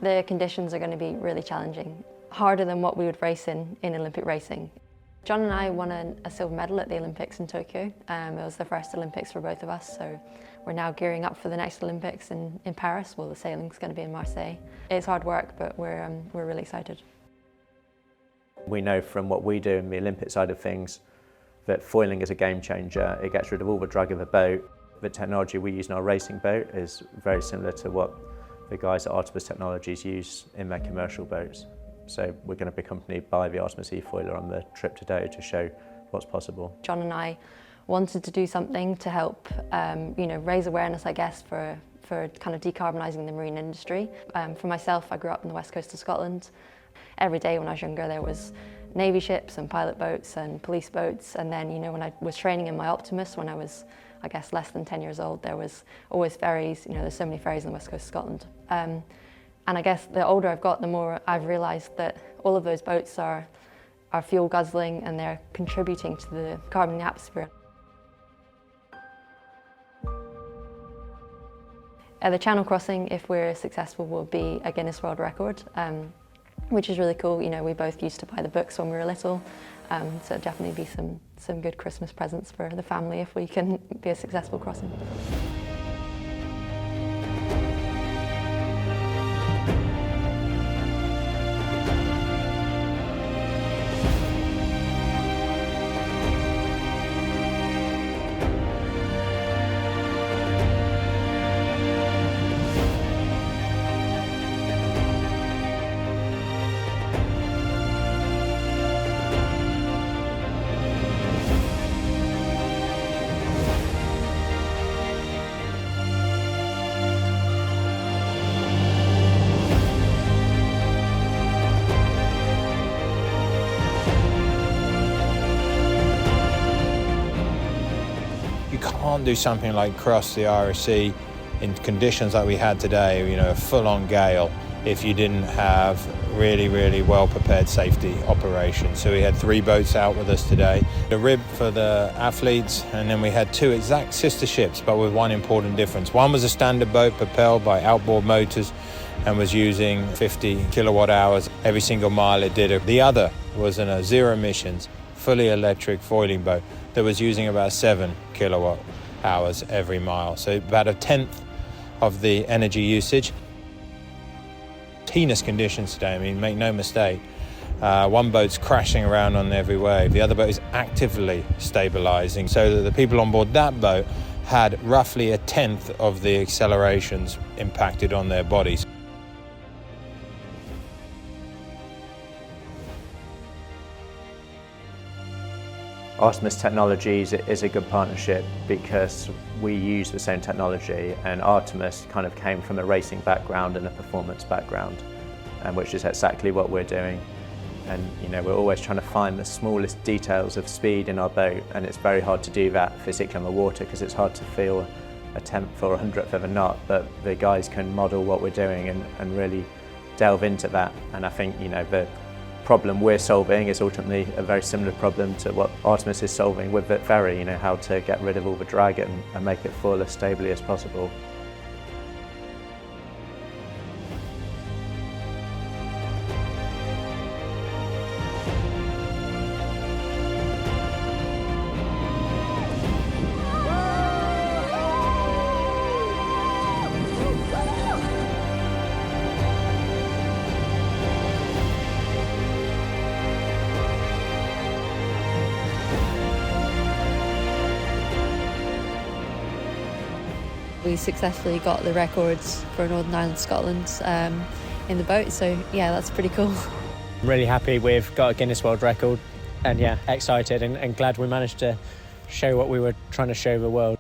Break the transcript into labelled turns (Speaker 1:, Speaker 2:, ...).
Speaker 1: The conditions are going to be really challenging, harder than what we would race in Olympic racing. John and I won a silver medal at the Olympics in Tokyo. It was the first Olympics for both of us, so we're now gearing up for the next Olympics in Paris. Well, the sailing's going to be in Marseille. It's hard work, but we're really excited.
Speaker 2: We know from what we do in the Olympic side of things that foiling is a game changer. It gets rid of all the drag of a boat. The technology we use in our racing boat is very similar to what the guys at Artemis Technologies use in their commercial boats. So we're going to be accompanied by the Artemis EF-12 on the trip today to show what's possible.
Speaker 1: John and I wanted to do something to help raise awareness, I guess, for kind of decarbonising the marine industry. For myself, I grew up on the west coast of Scotland. Every day when I was younger there was Navy ships and pilot boats and police boats, and then when I was training in my Optimus when I was, I guess, less than 10 years old, there was always ferries. There's so many ferries on the west coast of Scotland. And I guess the older I've got, the more I've realised that all of those boats are fuel guzzling and they're contributing to the carbon in the atmosphere. The channel crossing, if we're successful, will be a Guinness World Record, which is really cool. We both used to buy the books when we were little, so it'll definitely be some good Christmas presents for the family if we can be a successful crossing.
Speaker 3: You can't do something like cross the Irish Sea in conditions like we had today, a full-on gale, if you didn't have really, really well-prepared safety operations. So we had 3 boats out with us today. The rib for the athletes, and then we had 2 exact sister ships, but with one important difference. One was a standard boat propelled by outboard motors and was using 50 kilowatt hours every single mile it did. The other was in a zero emissions, fully electric foiling boat that was using about 7 kilowatt hours every mile. So about 1/10 of the energy usage. Heinous conditions today, make no mistake. One boat's crashing around on every wave. The other boat is actively stabilizing so that the people on board that boat had roughly 1/10 of the accelerations impacted on their bodies.
Speaker 2: Artemis Technologies is a good partnership because we use the same technology, and Artemis kind of came from a racing background and a performance background, which is exactly what we're doing. And we're always trying to find the smallest details of speed in our boat, and it's very hard to do that physically on the water because it's hard to feel 1/10th or 100th of a knot, but the guys can model what we're doing and really delve into that. And I think the problem we're solving is ultimately a very similar problem to what Artemis is solving with the ferry, how to get rid of all the drag and make it foil as stably as possible.
Speaker 4: We successfully got the records for Northern Ireland, Scotland in the boat, so yeah, that's pretty cool.
Speaker 5: I'm really happy we've got a Guinness World Record, and yeah, excited and glad we managed to show what we were trying to show the world.